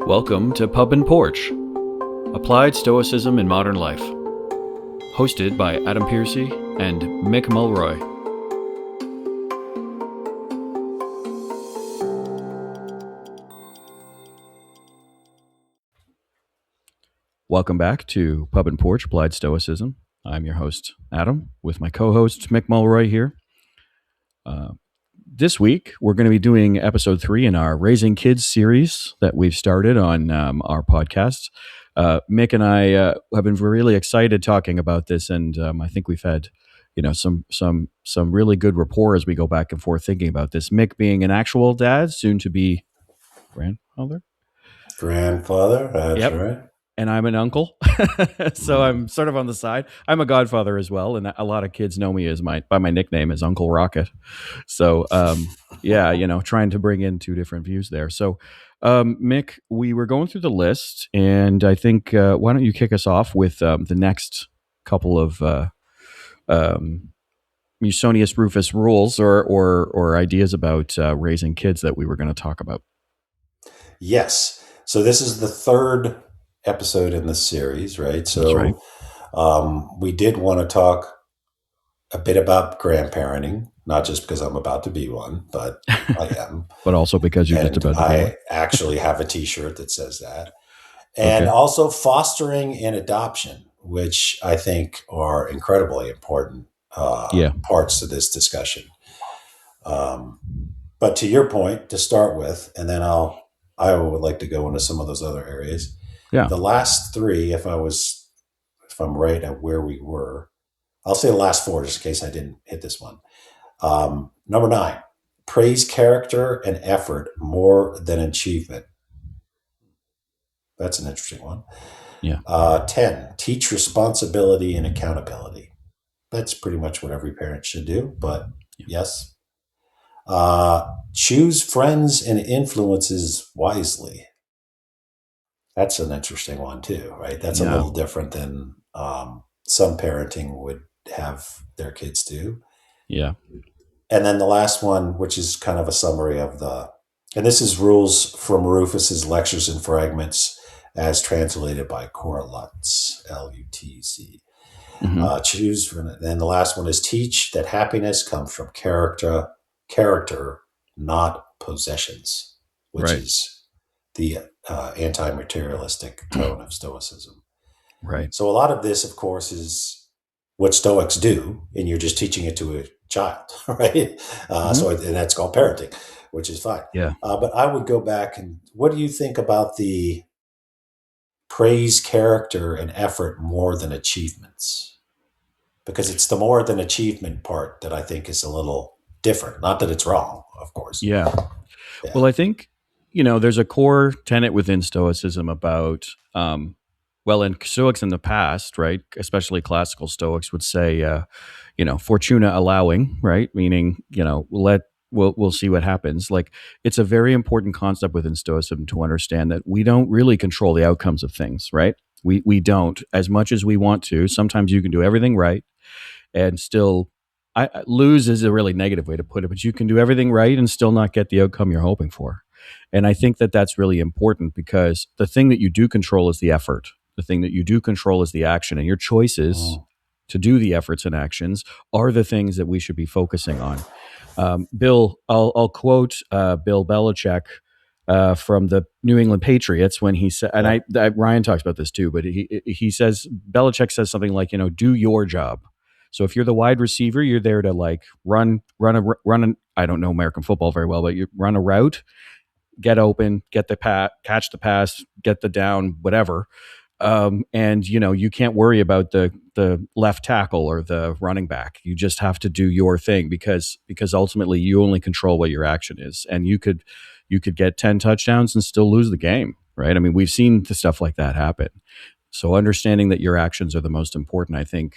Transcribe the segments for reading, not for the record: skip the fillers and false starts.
Welcome to Pub and Porch, Applied Stoicism in Modern Life, hosted by Adam Piercy and Mick Mulroy. Welcome back to Pub and Porch, Applied Stoicism. I'm your host, Adam, with my co-host, Mick Mulroy here. This week, we're going to be doing episode 3 in our Raising Kids series that we've started on our podcast. Mick and I have been really excited talking about this, and I think we've had, some really good rapport as we go back and forth thinking about this. Mick being an actual dad, soon to be grandfather. That's Yep. right. And I'm an uncle, so I'm sort of on the side. I'm a godfather as well, and a lot of kids know me as by my nickname as Uncle Rocket. So, trying to bring in two different views there. So, Mick, we were going through the list, and I think why don't you kick us off with the next couple of Musonius Rufus rules or ideas about raising kids that we were going to talk about. Yes. So this is the third episode in the series, right? So That's right. We did want to talk a bit about grandparenting, not just because I'm about to be one, but I am. But also because you're just about to be one. I actually have a t-shirt that says that. And also fostering and adoption, which I think are incredibly important parts to this discussion. But to your point, to start with, and then I would like to go into some of those other areas. Yeah. The last three, if I'm right at where we were, I'll say the last four just in case I didn't hit this one. Number 9, praise character and effort more than achievement. That's an interesting one. Yeah. 10, teach responsibility and accountability. That's pretty much what every parent should do, but yes. Choose friends and influences wisely. That's an interesting one too, right? That's a little different than some parenting would have their kids do. Yeah. And then the last one, which is kind of a summary of and this is rules from Rufus's Lectures and Fragments as translated by Cora Lutz, Lutz. Mm-hmm. And the last one is teach that happiness comes from character, not possessions, which is the anti-materialistic tone of Stoicism. Right. So a lot of this, of course, is what Stoics do, and you're just teaching it to a child, right? And that's called parenting, which is fine. Yeah. But I would go back and what do you think about the praise character and effort more than achievements? Because it's the more than achievement part that I think is a little different. Not that it's wrong, of course. Yeah. Well, I think, there's a core tenet within Stoicism about, in Stoics in the past, right, especially classical Stoics would say, fortuna allowing, right, meaning, we'll see what happens. Like, it's a very important concept within Stoicism to understand that we don't really control the outcomes of things, right? We don't as much as we want to. Sometimes you can do everything right and still lose is a really negative way to put it, but you can do everything right and still not get the outcome you're hoping for. And I think that that's really important because the thing that you do control is the effort. The thing that you do control is the action, and your choices to do the efforts and actions are the things that we should be focusing on. Bill, I'll quote Bill Belichick from the New England Patriots when he said, and Ryan talks about this too, but he says, Belichick says something like, do your job. So if you're the wide receiver, you're there to like run. I don't know American football very well, but you run a route, get open, get the catch the pass, get the down, whatever. And you can't worry about the left tackle or the running back. You just have to do your thing because ultimately you only control what your action is, and you could get 10 touchdowns and still lose the game, right? I mean, we've seen the stuff like that happen. So understanding that your actions are the most important, I think,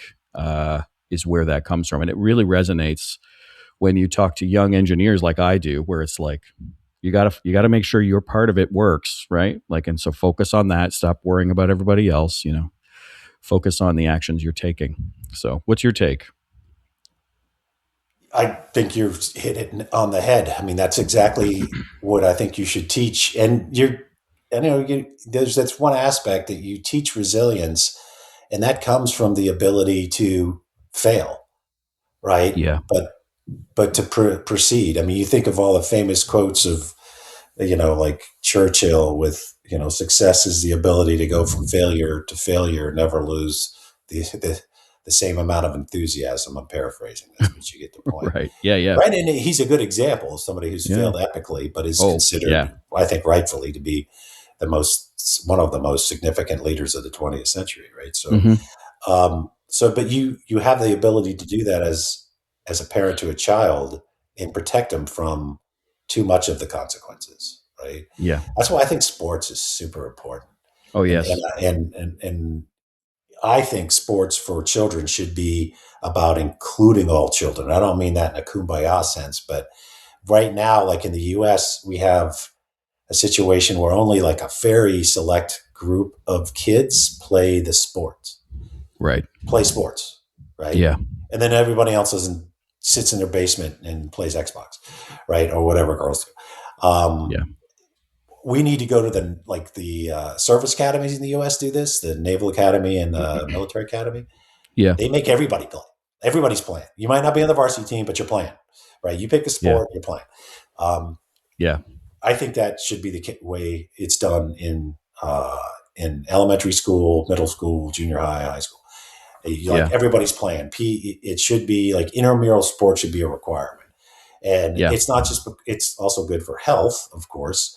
is where that comes from. And it really resonates when you talk to young engineers like I do, where it's like, you gotta make sure your part of it works, right? Like, and so focus on that. Stop worrying about everybody else, focus on the actions you're taking. So what's your take? I think you've hit it on the head. I mean, that's exactly what I think you should teach. And and that's one aspect that you teach resilience, and that comes from the ability to fail, right? Yeah. But to proceed. I mean, you think of all the famous quotes of, like Churchill with, success is the ability to go from failure to failure, never lose the same amount of enthusiasm. I'm paraphrasing this, but you get the point. Right. Yeah. Yeah. Right. And he's a good example of somebody who's Yeah. failed epically, but is Oh, considered, yeah. I think, rightfully to be one of the most significant leaders of the 20th century. Right. Hmm. But you have the ability to do that as a parent to a child and protect them from too much of the consequences. Right. Yeah. That's why I think sports is super important. Oh, And and yes. and I think sports for children should be about including all children. I don't mean that in a kumbaya sense, but right now, like in the US, we have a situation where only like a very select group of kids Right. play sports, right? Yeah. And then everybody else sits in their basement and plays Xbox, right? Or whatever girls do. Yeah. We need to go to the service academies in the U.S. do this, the Naval Academy and the Military Academy. Yeah. They make everybody play. Everybody's playing. You might not be on the varsity team, but you're playing, right? You pick a Yeah. sport, you're playing. Um, Yeah. I think that should be the way it's done in elementary school, middle school, junior high, high school. Yeah. Everybody's playing. It should be like intramural sport should be a requirement. And Yeah. it's not just, it's also good for health, of course.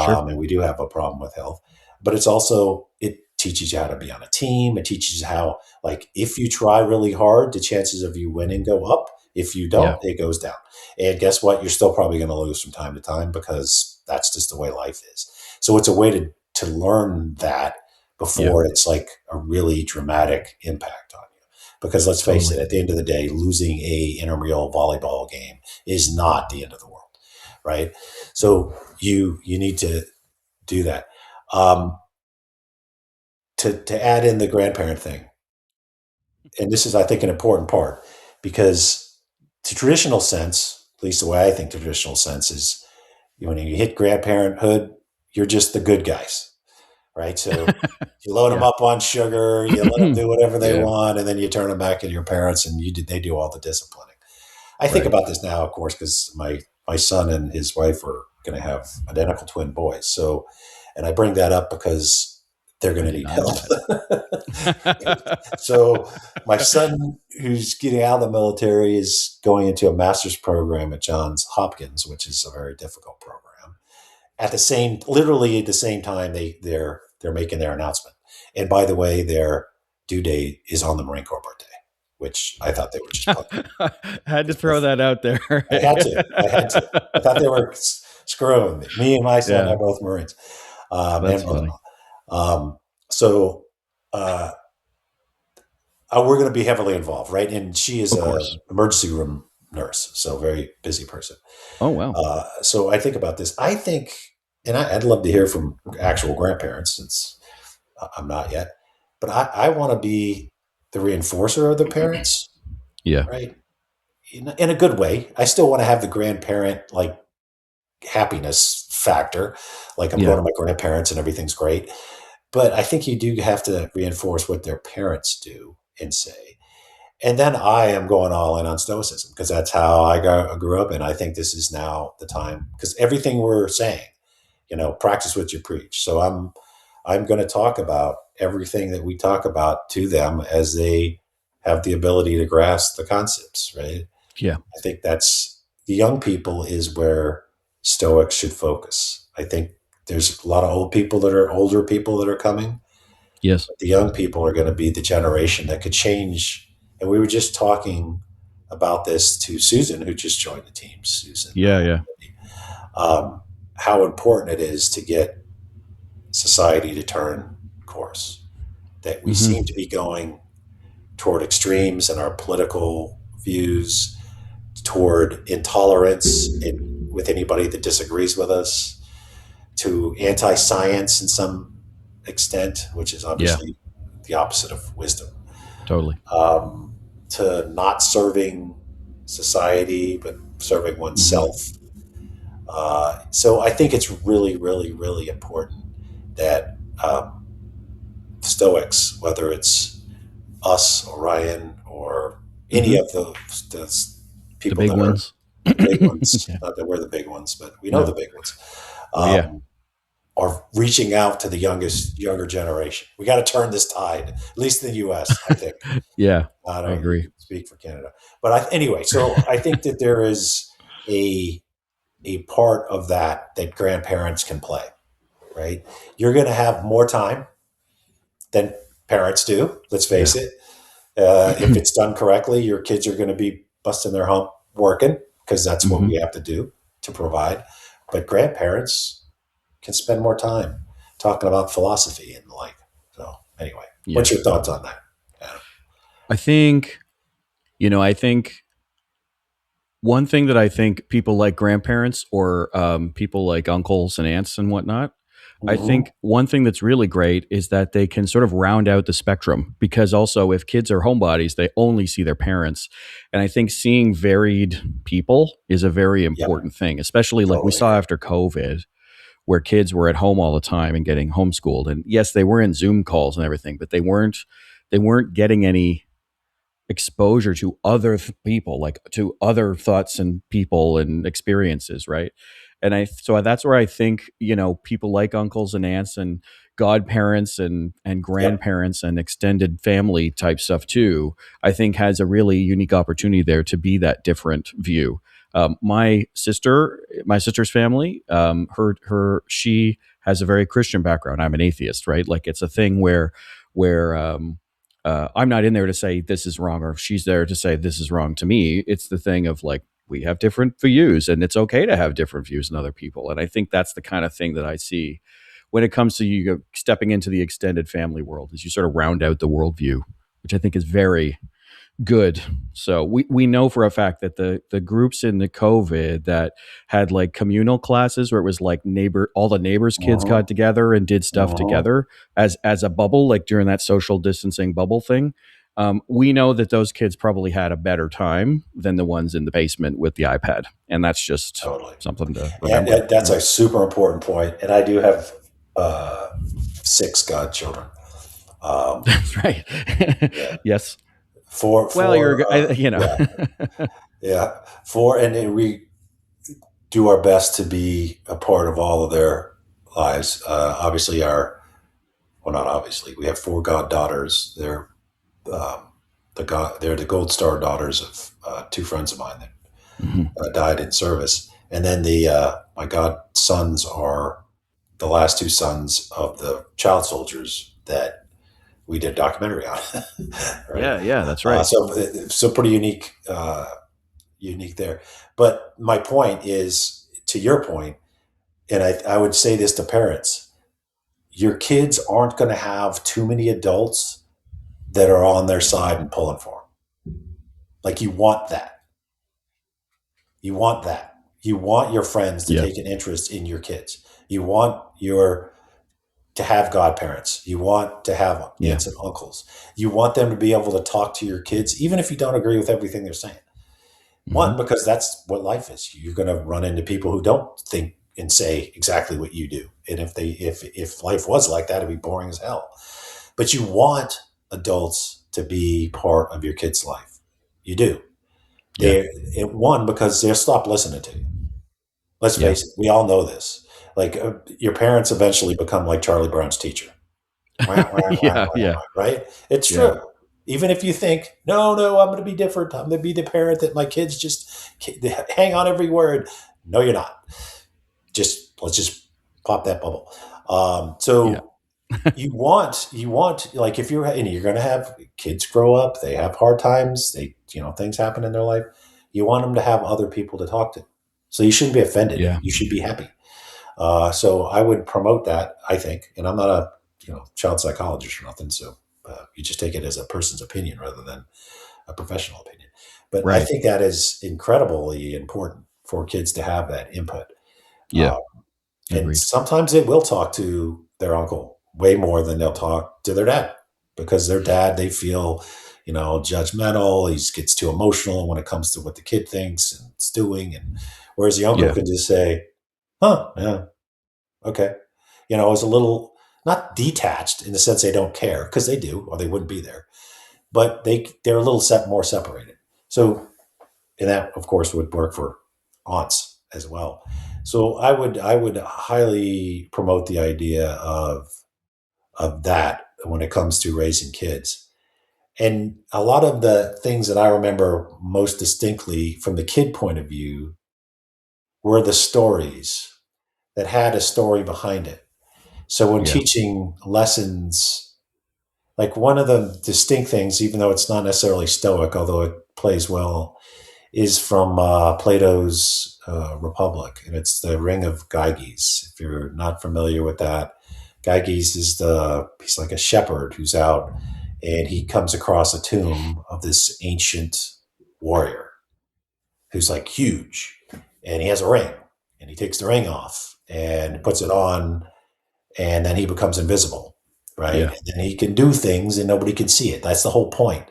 Sure. And we do have a problem with health, but it teaches you how to be on a team. It teaches you how, like, if you try really hard, the chances of you winning go up. If you Yeah. don't, it goes down. And guess what? You're still probably going to lose from time to time because that's just the way life is. So it's a way to learn that Yeah. before it's like a really dramatic impact on you. Because let's face Totally. it, at the end of the day, losing a intramural volleyball game is not the end of the world, right? So you need to do that. Um, to add in the grandparent thing, and this is, I think, an important part because the traditional sense, at least the way I think the traditional sense is, when you hit grandparenthood, you're just the good guys, right? So you load them Yeah. up on sugar, you let them do whatever they Yeah. want, and then you turn them back into your parents, and they do all the disciplining. I think Right. about this now, of course, because my son and his wife are going to have identical twin boys. So, and I bring that up because they're going I to did need not know help. that. So, my son, who's getting out of the military, is going into a master's program at Johns Hopkins, which is a very difficult program. Literally at the same time, they're making their announcement. And by the way, their due date is on the Marine Corps birthday, which I thought they were just playing. Had to throw that out there. I had to. I had to. I thought they were screwing with me. Me and my son Yeah. are both Marines, That's and funny. brother-in-law. So we're going to be heavily involved, right? And she is Of a course. emergency room nurse, so very busy person. Oh, wow. So I think about this. I think, and I'd love to hear from actual grandparents, since I'm not yet, but I want to be the reinforcer of the parents, Yeah. right? In a good way. I still want to have the grandparent like happiness factor. Like, I'm going Yeah. to my grandparents and everything's great. But I think you do have to reinforce what their parents do and say. And then I am going all in on Stoicism because that's how I grew up. And I think this is now the time, because everything we're saying, practice what you preach. So I'm going to talk about everything that we talk about to them as they have the ability to grasp the concepts, right? Yeah. I think that's the young people is where Stoics should focus. I think there's a lot of older people that are coming. Yes. But the young people are going to be the generation that could change. And we were just talking about this to Susan, who just joined the team. Susan, Yeah. Yeah. how important it is to get society to turn course. That we Hmm. seem to be going toward extremes in our political views, toward intolerance with anybody that disagrees with us, to anti-science in some extent, which is Yeah. obviously the opposite of wisdom, Totally. to not serving society but serving Hmm. oneself. So I think it's really, really, really important. that Stoics, whether it's us or Ryan or any Hmm. of the The people big that are ones. the big ones, Yeah. not that we're the big ones, but we know the No. big ones, Well, yeah. um, are reaching out to the younger generation. We got to turn this tide, at least in the U.S. I think. Yeah. I I don't agree. speak for Canada, but anyway. So I think that there is a a part of that grandparents can play. Right, you're going to have more time than parents do. Let's face Yeah. it. If it's done correctly, your kids are going to be busting their hump working because that's what Hmm. we have to do to provide. But grandparents can spend more time talking about philosophy and the like. So anyway, Yeah. what's your thoughts on that, Adam? I think, I think one thing that I think people like grandparents or people like uncles and aunts and whatnot, I Mm-hmm. think one thing that's really great is that they can sort of round out the spectrum because also if kids are homebodies, they only see their parents. And I think seeing varied people is a very Yep, important thing, especially like we totally saw agree. after COVID, where kids were at home all the time and getting homeschooled. And yes, they were in Zoom calls and everything, but they weren't getting any exposure to other people, like to other thoughts and people and experiences, right? And so that's where I think, people like uncles and aunts and godparents and Yep, grandparents and extended family type stuff too, I think has a really unique opportunity there to be that different view. My sister's family, she has a very Christian background. I'm an atheist, right? Like it's a thing where I'm not in there to say this is wrong, or she's there to say this is wrong to me. It's the thing of like, we have different views and it's okay to have different views than other people. And I think that's the kind of thing that I see when it comes to you stepping into the extended family world, is you sort of round out the worldview, which I think is very good. So we know for a fact that the groups in the COVID that had like communal classes where it was like all the neighbors' kids got mm-hmm. together and did stuff Mm-hmm. together as a bubble, like during that social distancing bubble thing. We know that those kids probably had a better time than the ones in the basement with the iPad, and that's just Totally. something to And remember. that's a super important point. And I do have uh, 6 godchildren. Um, That's right. yeah, Yes. Well, four. Yeah, yeah. yeah, four, and we do our best to be a part of all of their lives. Obviously, well, not obviously, we have 4 goddaughters. Um, they're the Gold Star daughters of 2 friends of mine that Mhm. died in service, and then my godsons are the last 2 sons of the child soldiers that we did a documentary on. Right. Yeah, yeah, that's right. So pretty unique there. But my point is, to your point, and I would say this to parents: your kids aren't going to have too many adults that are on their side and pulling for them. Like, you want that. You want that. You want your friends to Yeah, take an interest in your kids. You want your to have godparents. You want to have yeah. aunts and uncles. You want them to be able to talk to your kids, even if you don't agree with everything they're saying. Hmm. One, because that's what life is. You're going to run into people who don't think and say exactly what you do. And if life was like that, it'd be boring as hell. But you want adults to be part of your kid's life. You do. Yeah, One, because they'll stop listening to you. Let's yeah. face it. We all know this. Like, your parents eventually become like Charlie Brown's teacher. Wah, wah, wah, Yeah, wah, yeah, wah, right? It's yeah, true. Even if you think, no, no, I'm going to be different. I'm going to be the parent that my kids just hang on every word. No, you're not. Let's just pop that bubble. yeah. So you want like, if you're going to have kids grow up, they have hard times, things happen in their life. You want them to have other people to talk to. So you shouldn't be offended. Yeah. You should be happy. So I would promote that, I think, and I'm not a child psychologist or nothing. So you just take it as a person's opinion rather than a professional opinion. But I Right. think that is incredibly important for kids to have that input. Yeah. Uh, and Agreed. sometimes they will talk to their uncle way more than they'll talk to their dad, because their dad, they feel, judgmental. He gets too emotional when it comes to what the kid thinks and it's doing. And whereas the uncle Yeah. can just say, huh, yeah, okay. It's a little. not detached in the sense they don't care, because they do, or they wouldn't be there. But they're a little more separated. So, and that of course would work for aunts as well. So I would highly promote the idea of that when it comes to raising kids. And a lot of the things that I remember most distinctly from the kid point of view were the stories that had a story behind it. So when Yeah. teaching lessons, like one of the distinct things, even though it's not necessarily Stoic, although it plays well, is from Plato's Republic, and it's the Ring of Gyges. If you're not familiar with that, Gyges is he's like a shepherd who's out, and he comes across a tomb of this ancient warrior who's like huge, and he has a ring, and he takes the ring off and puts it on, and then he becomes invisible, right? Yeah. And then he can do things, and nobody can see it. That's the whole point.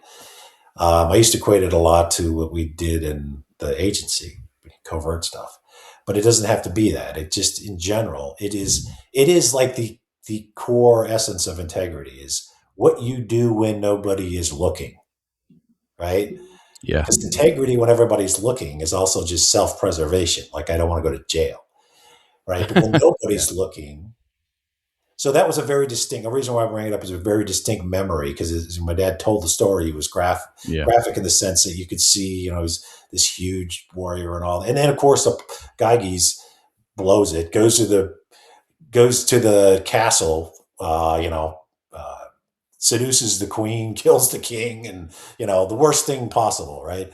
I used to equate it a lot to what we did in the agency, covert stuff, but it doesn't have to be that. It just, in general, it is. It is like the core essence of integrity is what you do when nobody is looking, right? Yeah. Because integrity, when everybody's looking, is also just self preservation. Like I don't want to go to jail, right? But when Yeah. nobody's looking, so that was a very distinct. A reason why I bring it up is a very distinct memory because my dad told the story. He was Yeah. graphic in the sense that you could see, he's this huge warrior and all. And then of course the Gyges blows it, goes to the castle, seduces the queen, kills the king, and the worst thing possible, right?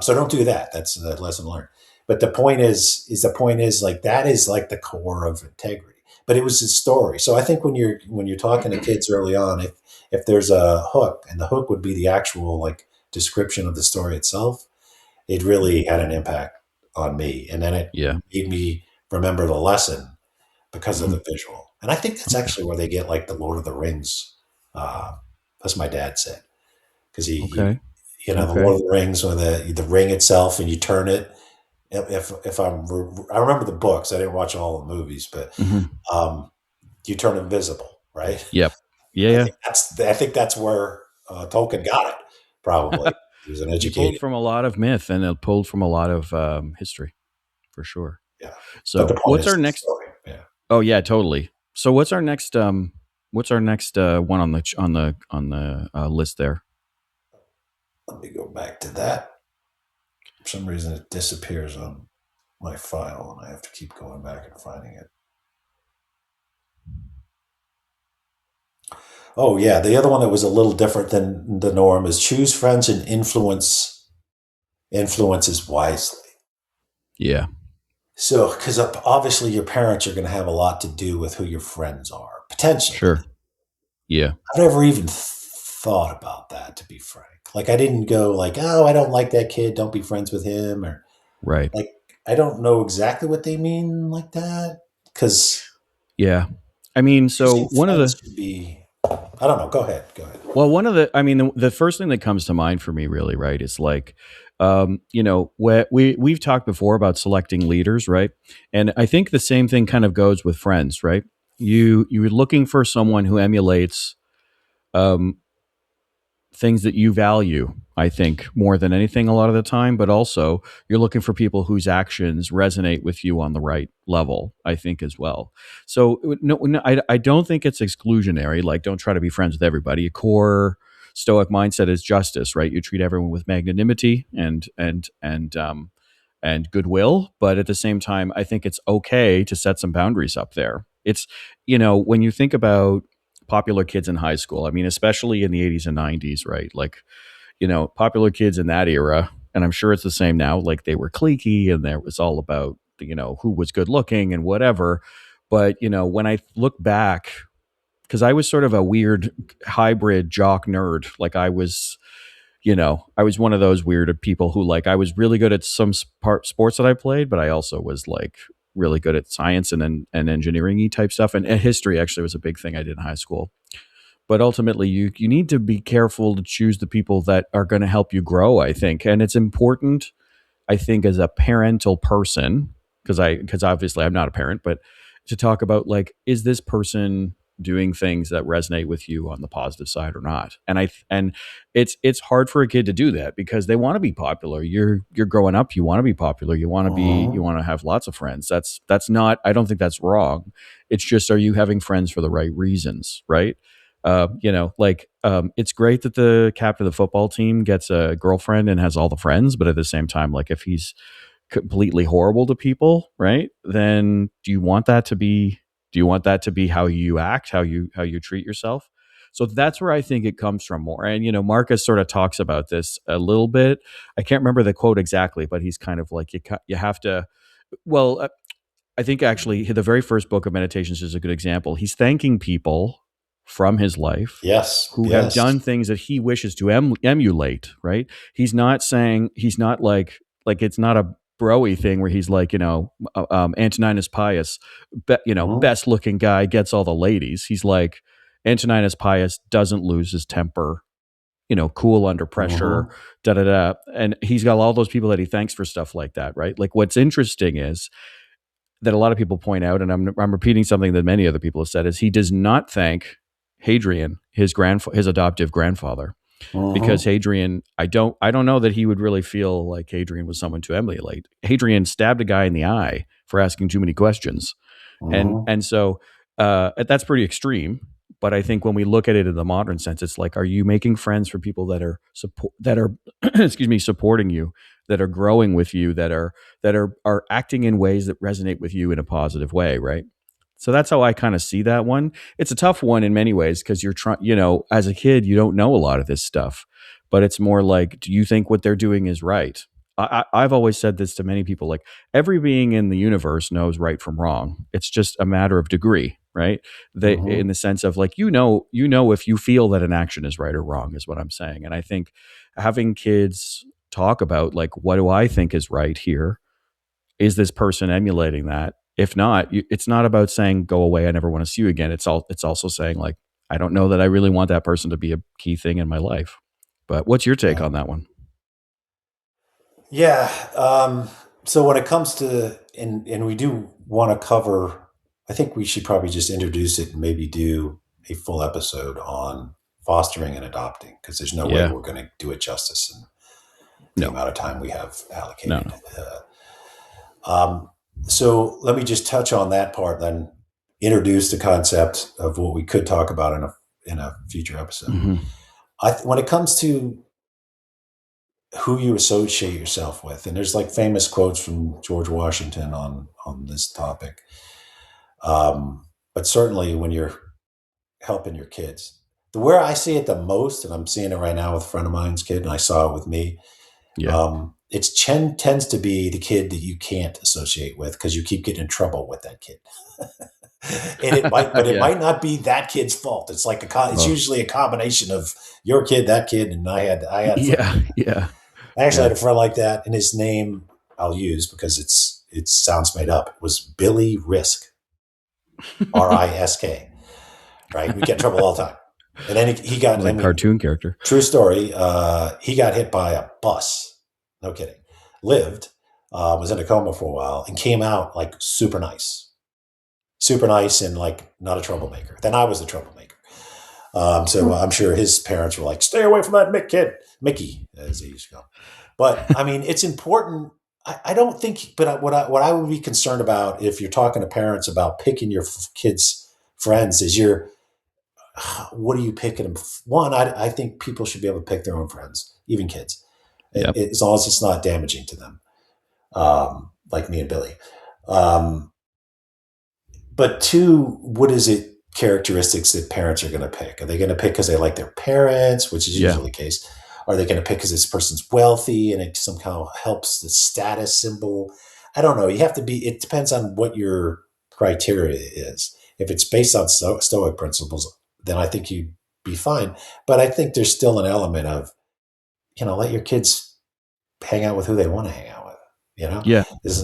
So don't do that. That's a lesson learned. But the point is like that is like the core of integrity. But it was a story. So I think when you're talking to kids early on, if there's a hook, and the hook would be the actual like description of the story itself, it really had an impact on me. And then it Yeah. made me remember the lesson because of Mhm. the visual. And I think that's Okay. actually where they get like the Lord of the Rings. That's my dad said because Okay. the Okay. Lord of the Rings, when the ring itself and you turn it. If I remember the books, I didn't watch all the movies, but Mhm. um, you turn invisible, right? Yep. I Yeah. think that's where Tolkien got it. Yeah. Probably he was an He pulled educated, from a lot of myth and it pulled from a lot of history for sure. yeah. But the So, point what's is our the next? story. Yeah. Oh yeah, totally. So, what's our next one on the list there? Let me go back to that. For some reason, it disappears on my file, and I have to keep going back and finding it. Oh yeah, the other one that was a little different than the norm is choose friends and influences wisely. Yeah. So, because obviously your parents are going to have a lot to do with who your friends are, potentially. Sure. Yeah. I've never even thought about that, to be frank. Like, I didn't go like, oh, I don't like that kid, don't be friends with him, or Right. like, I don't know exactly what they mean like that, because Yeah. I mean, so choosing one of friends the should be. I don't know. Go ahead. Go ahead. well, one of the I mean, the first thing that comes to mind for me, really, right, is like, we've talked before about selecting leaders, right? And I think the same thing kind of goes with friends, right? You're looking for someone who emulates um, things that you value, I think, more than anything a lot of the time, but also you're looking for people whose actions resonate with you on the right level, I think, as well. So, no, I don't think it's exclusionary. Like, don't try to be friends with everybody. A core Stoic mindset is justice, right? You treat everyone with magnanimity and goodwill, but at the same time, I think it's okay to set some boundaries up there. It's, when you think about popular kids in high school. I mean, especially in the 80s and 90s, right? Like, popular kids in that era, and I'm sure it's the same now, like they were cliquey and there was all about, who was good looking and whatever. But, when I look back, because I was sort of a weird hybrid jock nerd, like I was one of those weird people who, like, I was really good at some sports that I played, but I also was like really good at science and engineering type stuff. And history actually was a big thing I did in high school. But ultimately, you need to be careful to choose the people that are going to help you grow, I think. And it's important, I think, as a parental person, because obviously I'm not a parent, but to talk about, like, is this person doing things that resonate with you on the positive side or not. And it's hard for a kid to do that because they want to be popular. You're growing up, you want to be popular, you Mhm. want to have lots of friends. That's not, I don't think that's wrong. It's just, are you having friends for the right reasons, right? It's great that the captain of the football team gets a girlfriend and has all the friends, but at the same time, like, if he's completely horrible to people, right? Then do you want that to be how you act, how you treat yourself? So that's where I think it comes from more. And Marcus sort of talks about this a little bit. I can't remember the quote exactly, but he's kind of like, you have to. Well, I think actually the very first book of Meditations is a good example. He's thanking people from his life Yes. who have Yes. done things that he wishes to emulate, right? He's not saying, he's not like it's not a broy thing where he's like, Antoninus Pius, Mhm. best looking guy, gets all the ladies. He's like, Antoninus Pius doesn't lose his temper, cool under pressure, Mhm. da da da. And he's got all those people that he thanks for stuff like that, right? Like, what's interesting is that a lot of people point out, and I'm repeating something that many other people have said, is he does not thank Hadrian, his adoptive grandfather, because Mhm. Hadrian, I don't know that he would really feel like Hadrian was someone to emulate. Hadrian stabbed a guy in the eye for asking too many questions, and Mhm. and so that's pretty extreme. But I think when we look at it in the modern sense, it's like, are you making friends for people that are excuse me, supporting you, that are growing with you, that are acting in ways that resonate with you in a positive way, right? So that's how I kind of see that one. It's a tough one in many ways because you're trying, as a kid, you don't know a lot of this stuff, but it's more like, do you think what they're doing is right? I've always said this to many people, like, every being in the universe knows right from wrong. It's just a matter of degree, right? They, in Mhm. the sense of, like, if you feel that an action is right or wrong, is what I'm saying. And I think having kids talk about, like, what do I think is right here? Is this person emulating that? If not, it's not about saying, go away, I never want to see you again. It's also saying, like, I don't know that I really want that person to be a key thing in my life. But what's your take Yeah. on that one? Yeah. So when it comes to, and we do want to cover, I think we should probably just introduce it and maybe do a full episode on fostering and adopting, because there's no way Yeah. we're going to do it justice in the No. amount of time we have No. allocated. No. Um, so let me just touch on that part, then introduce the concept of what we could talk about in a future episode. Mm-hmm. When it comes to who you associate yourself with, and there's like famous quotes from George Washington on this topic. But certainly when you're helping your kids, the where I see it the most, and I'm seeing it right now with a friend of mine's kid, and I saw it with me. Yeah. Tends to be the kid that you can't associate with because you keep getting in trouble with that kid. And it Yeah. might not be that kid's fault. It's like it's Oh. usually a combination of your kid, that kid, and I had a friend Yeah. like that. Yeah. I actually Yeah. had a friend like that, and his name I'll use because it sounds made up. It was Billy Risk, Risk. Right? We get in trouble all the time. And then he got, Sounds I like a mean, cartoon character. true story. He got hit by a bus. No kidding. Lived, was in a coma for a while, and came out like super nice, and like not a troublemaker. Then I was the troublemaker. So I'm sure his parents were like, "Stay away from that Mickey, as he used to call him." But I mean, it's important. I don't think, but what I would be concerned about if you're talking to parents about picking your kids' friends is what are you picking them? One, I think people should be able to pick their own friends, even kids, Yep. as long as it's not damaging to them, like me and Billy. Um, but two, what is it characteristics that parents are going to pick? Are they going to pick because they like their parents, which is Yeah. usually the case? Are they going to pick because this person's wealthy and it somehow helps the status symbol? I don't know. It depends on what your criteria is. If it's based on Stoic principles, then I think you'd be fine. But I think there's still an element of, let your kids hang out with who they want to hang out with, Yeah.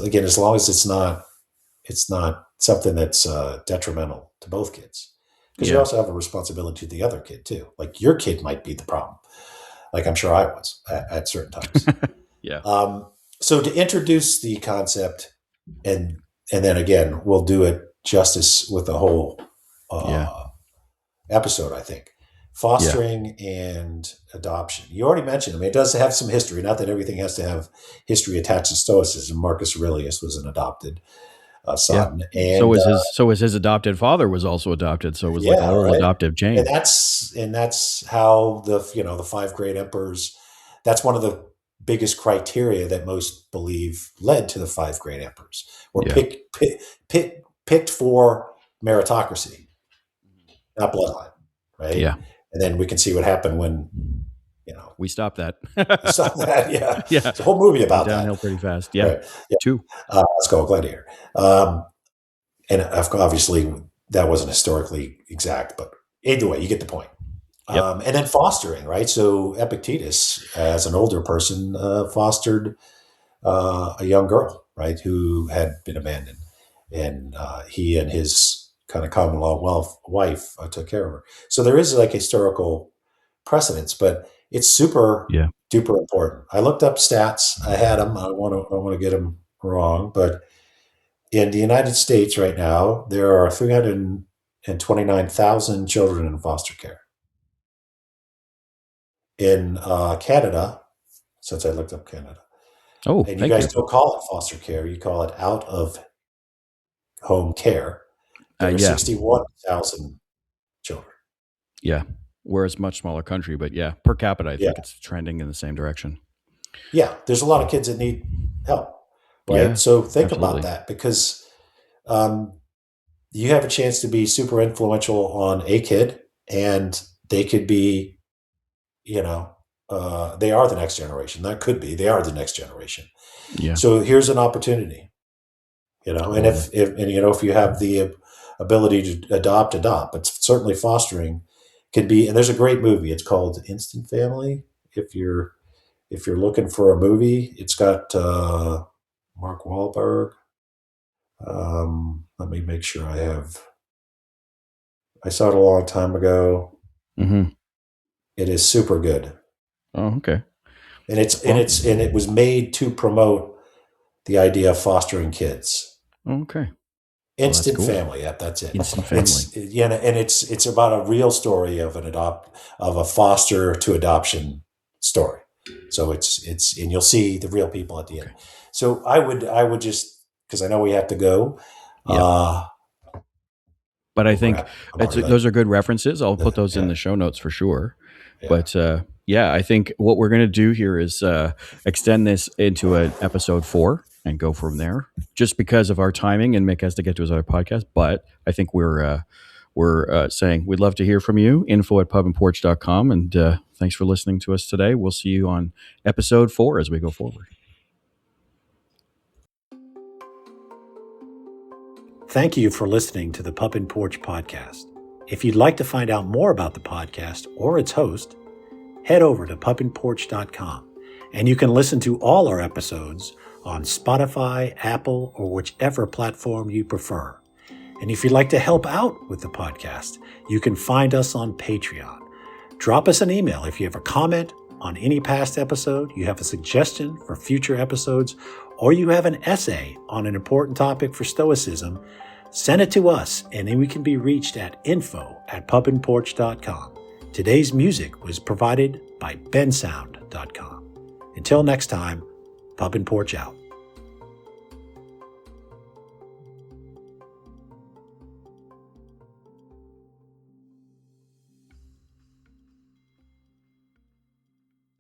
again, as long as it's not something that's detrimental to both kids, because you Yeah. also have a responsibility to the other kid too. Like your kid might be the problem, like I'm sure I was at certain times. Yeah. um, so to introduce the concept, and then again we'll do it justice with the whole Yeah. episode, I think. Yeah. Fostering and adoption. You already mentioned, I mean, it does have some history. Not that everything has to have history attached to Stoicism. Marcus Aurelius was an adopted Yeah. son. And So was his adopted father was also adopted. So it was like a yeah, whole right. adoptive chain. And that's how the five great emperors, that's one of the biggest criteria that most believe led to the five great emperors, were Yeah. picked for meritocracy, not bloodline, right? Yeah. And then we can see what happened when, We stopped that. saw that. Yeah. Yeah. It's a whole movie Went about downhill that. pretty fast. Yeah. Right. Yeah. Two. Let's go. Gladiator. And obviously that wasn't historically exact, but either way, you get the point. Yep. And then fostering, right? So Epictetus, as an older person, fostered a young girl, right, who had been abandoned. And he and his kind of common law wife took care of her. So there is like historical precedence, but it's super Yeah. duper important. I looked up stats. I had them. I don't want to get them wrong, but in the United States right now, there are 329,000 children in foster care. In Canada, since I looked up Canada, Oh, and you thank guys you. don't call it foster care, you call it out of home care. There are Yeah. 61,000 children. Yeah. We're a much smaller country, but yeah, per capita, I Yeah. think it's trending in the same direction. Yeah. There's a lot of kids that need help, right? Yeah, So think absolutely. about that, because you have a chance to be super influential on a kid, and they could be, they are the next generation. That could be, they are the next generation. Yeah. So here's an opportunity, and Totally. if you have the ability to adopt, but certainly fostering can be. And there's a great movie. It's called Instant Family. If you're looking for a movie, it's got Mark Wahlberg. Let me make sure I saw it a long time ago. Mm-hmm. It is super good, Oh, okay. and Well, it was made to promote the idea of fostering kids. okay. Well, that's Instant cool. Family. Yeah, that's it. Instant Family. And it's about a real story of a foster to adoption story. So it's and you'll see the real people at the end. Okay. So I would just, because I know we have to go. Yeah. But I think those are good references. I'll put those in the show notes for sure. Yeah. But yeah, I think what we're going to do here is extend this into an episode 4 and go from there, just because of our timing, and Mick has to get to his other podcast. But I think we're saying we'd love to hear from you. info@pubandporch.com. And thanks for listening to us today. We'll see you on episode 4 as we go forward. Thank you for listening to the Pub and Porch podcast. If you'd like to find out more about the podcast or its host, head over to pubandporch.com, and you can listen to all our episodes on Spotify, Apple, or whichever platform you prefer. And if you'd like to help out with the podcast, you can find us on Patreon. Drop us an email if you have a comment on any past episode, you have a suggestion for future episodes, or you have an essay on an important topic for Stoicism. Send it to us, and then we can be reached at info@pubandporch.com. Today's music was provided by bensound.com. Until next time, Pub and Porch out.